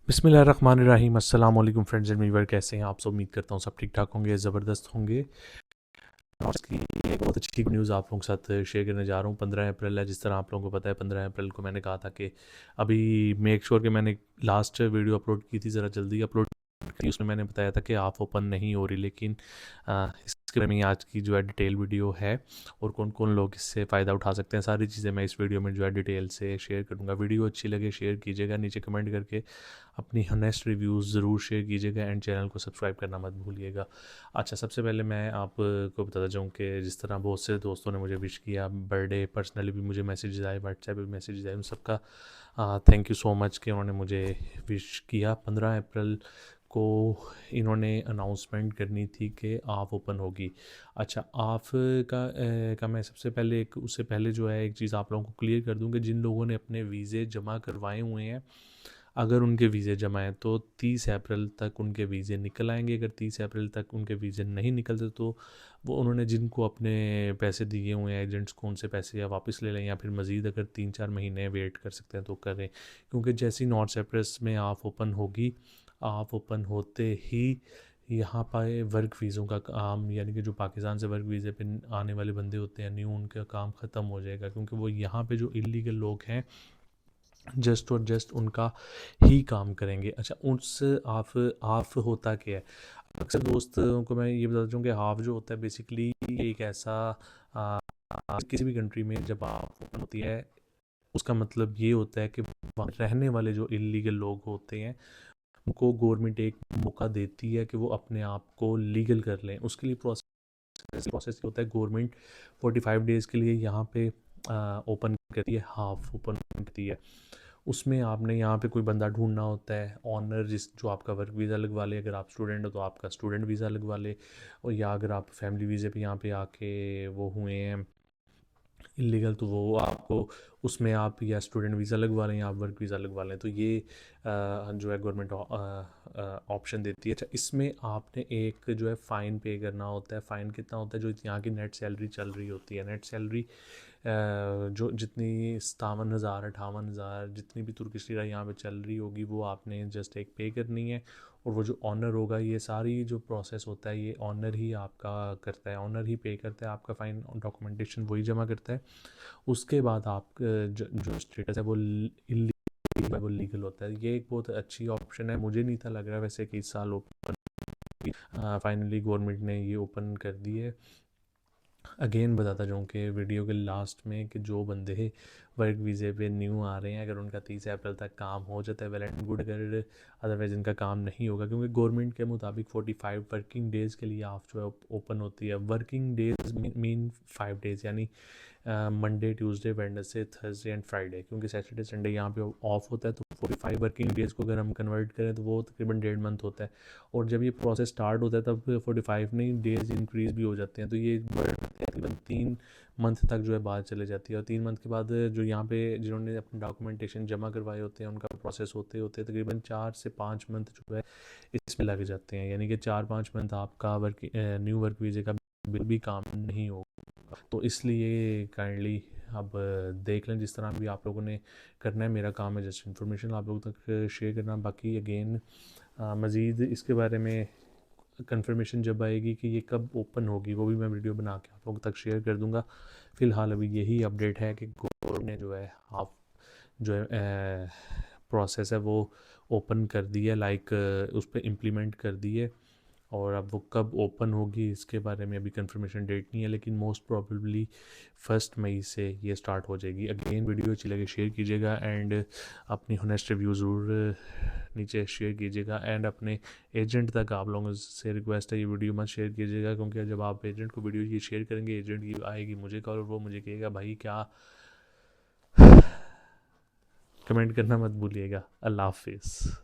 बिस्मिल्लाहिर्रहमानिर्रहीम। अस्सलाम वालेकुम फ्रेंड्स एंड व्यूअर, कैसे हैं आप सब? उम्मीद करता हूँ सब ठीक ठाक होंगे, ज़बरदस्त होंगे। और इसकी एक बहुत अच्छी न्यूज़ आप लोगों के साथ शेयर करने जा रहा हूँ। 15 अप्रैल है, जिस तरह आप लोगों को पता है 15 अप्रैल को मैंने कहा था कि अभी मेक श्योर कि मैंने लास्ट वीडियो अपलोड की थी, ज़रा जल्दी अपलोड की। उसमें मैंने बताया था कि आप ओपन नहीं हो रही, लेकिन इसके बारे में आज की जो है डिटेल वीडियो है और कौन कौन लोग इससे फ़ायदा उठा सकते हैं, सारी चीज़ें मैं इस वीडियो में जो है डिटेल से शेयर करूँगा। वीडियो अच्छी लगे शेयर कीजिएगा, नीचे कमेंट करके अपनी हॉनेस्ट रिव्यूज़ ज़रूर शेयर कीजिएगा एंड चैनल को सब्सक्राइब करना मत भूलिएगा। अच्छा, सबसे पहले मैं आपको बताता जाऊँ कि जिस तरह बहुत से दोस्तों ने मुझे विश किया बर्थडे, पर्सनली भी मुझे मैसेजेस आए, व्हाट्सएप पे मैसेजेस आए, उन सबका थैंक यू सो मच कि उन्होंने मुझे विश किया। 15 अप्रैल को इन्होंने अनाउंसमेंट करनी थी कि आफ ओपन होगी। अच्छा, आफ का मैं सबसे पहले उससे पहले जो है एक चीज़ आप लोगों को क्लियर कर दूँ कि जिन लोगों ने अपने वीज़े जमा करवाए हुए हैं, अगर उनके वीज़े जमा हैं तो 30 अप्रैल तक उनके वीज़े निकल आएंगे। अगर 30 अप्रैल तक उनके वीज़े नहीं निकलते तो वो उन्होंने जिनको अपने पैसे दिए हुए हैं एजेंट्स को, उनसे पैसे या वापस ले लें या फिर मज़ीद अगर 3-4 महीने वेट कर सकते हैं तो करें। क्योंकि जैसी नॉर्थ साइप्रस में आप ओपन होगी, आप ओपन होते ही यहाँ पर वर्क वीज़ों का काम, यानी कि जो पाकिस्तान से वर्क वीज़े पे आने वाले बंदे होते हैं न्यू, उनका काम ख़त्म हो जाएगा। क्योंकि वो यहाँ पे जो इलीगल लोग हैं जस्ट और जस्ट उनका ही काम करेंगे। अच्छा, उस हाफ हाफ होता क्या है? अक्सर दोस्तों को मैं ये बताता हूँ कि हाफ जो होता है बेसिकली एक ऐसा आ, किसी भी कंट्री में जब हाफ ओपन होती है, उसका मतलब ये होता है कि वहाँ रहने वाले जो इलीगल लोग होते हैं उनको गवर्नमेंट एक मौका देती है कि वो अपने आप को लीगल कर लें। उसके लिए प्रोसेस होता है, गवर्नमेंट 45 डेज़ के लिए यहाँ पे ओपन करती है, हाफ ओपन करती है। उसमें आपने यहाँ पे कोई बंदा ढूंढना होता है, ऑनर जिस जो आपका वर्क वीज़ा लगवा ले। अगर आप स्टूडेंट हो तो आपका स्टूडेंट वीज़ा लगवा ले, और या अगर आप फैमिली वीज़े पे यहाँ पे आके वो हुए हैं इलीगल तो वो आपको उसमें आप या स्टूडेंट वीज़ा लगवा लें या आप वर्क वीज़ा लगवा लें। तो ये जो है गवर्नमेंट ऑप्शन देती है। अच्छा, इसमें आपने एक जो है फ़ाइन पे करना होता है। फ़ाइन कितना होता है? जो यहाँ की नेट सैलरी चल रही होती है, नेट सैलरी जो जितनी 57,000 58,000 जितनी भी तुर्किश लिरा यहाँ पे चल रही होगी वो आपने जस्ट एक पे करनी है। और वो जो ऑनर होगा, ये सारी जो प्रोसेस होता है ये ऑनर ही आपका करता है, ऑनर ही पे करता है आपका फ़ाइन, डॉक्यूमेंटेशन वही जमा करता है। उसके बाद आप जो स्टेटस है वो इलीगल, वो लीगल होता है। ये एक बहुत अच्छी ऑप्शन है, मुझे नहीं था लग रहा वैसे कि इस साल ओपन, फाइनली गवर्नमेंट ने ये ओपन कर दी है। अगेन बताता जाऊँ कि वीडियो के लास्ट में कि जो बंदे वर्क वीज़े पे न्यू आ रहे हैं, अगर उनका 30 अप्रैल तक काम हो जाता है वेल एंड गुड। अगर अदरवाइज़ इनका काम नहीं होगा, क्योंकि गवर्नमेंट के मुताबिक 45 वर्किंग डेज़ के लिए आप जो है ओपन होती है। वर्किंग डेज़ मीन 5 डेज़, यानी Monday Tuesday Wednesday Thursday and Friday, क्योंकि सैटरडे संडे यहाँ पे ऑफ होता है। तो 45 वर्किंग डेज़ को अगर हम कन्वर्ट करें तो वो तकरीबन 1.5 मंथ होता है। और जब ये प्रोसेस स्टार्ट होता है तब 45 नहीं डेज़ इंक्रीज़ भी हो जाते हैं, तो ये तकरीबन 3 मंथ तक जो है बात चले जाती है। और 3 मंथ के बाद जो यहाँ पे जिन्होंने अपने डॉक्यूमेंटेशन जमा करवाए होते हैं उनका प्रोसेस होते होते तकरीबन 4 से 5 मंथ जो है इसमें लग जाते हैं। यानी कि 4-5 मंथ आपका न्यू वर्क वीज़े का बिल भी काम नहीं होगा। तो इसलिए काइंडली अब देख लें, जिस तरह भी आप लोगों ने करना है। मेरा काम है जस्ट इन्फॉर्मेशन आप लोगों तक शेयर करना। बाकी अगेन मज़ीद इसके बारे में कंफर्मेशन जब आएगी कि ये कब ओपन होगी, वो भी मैं वीडियो बना के आप लोगों तक शेयर कर दूंगा। फ़िलहाल अभी यही अपडेट है कि गवर्नमेंट ने जो है हाफ जो है प्रोसेस है वो ओपन कर दी है, लाइक उस पर इम्प्लीमेंट कर दी है। और अब वो कब ओपन होगी इसके बारे में अभी कंफर्मेशन डेट नहीं है, लेकिन मोस्ट प्रोबेबली 1 मई से ये स्टार्ट हो जाएगी। अगेन वीडियो अच्छी लगे शेयर कीजिएगा एंड अपनी होनेस्ट रिव्यू ज़रूर नीचे शेयर कीजिएगा। एंड अपने एजेंट तक आप लोगों से रिक्वेस्ट है ये वीडियो मत शेयर कीजिएगा, क्योंकि जब आप एजेंट को वीडियो ये शेयर करेंगे एजेंट की आएगी मुझे कॉल और वो मुझे कहेगा भाई क्या, कमेंट करना मत भूलिएगा। अल्लाह हाफिज़।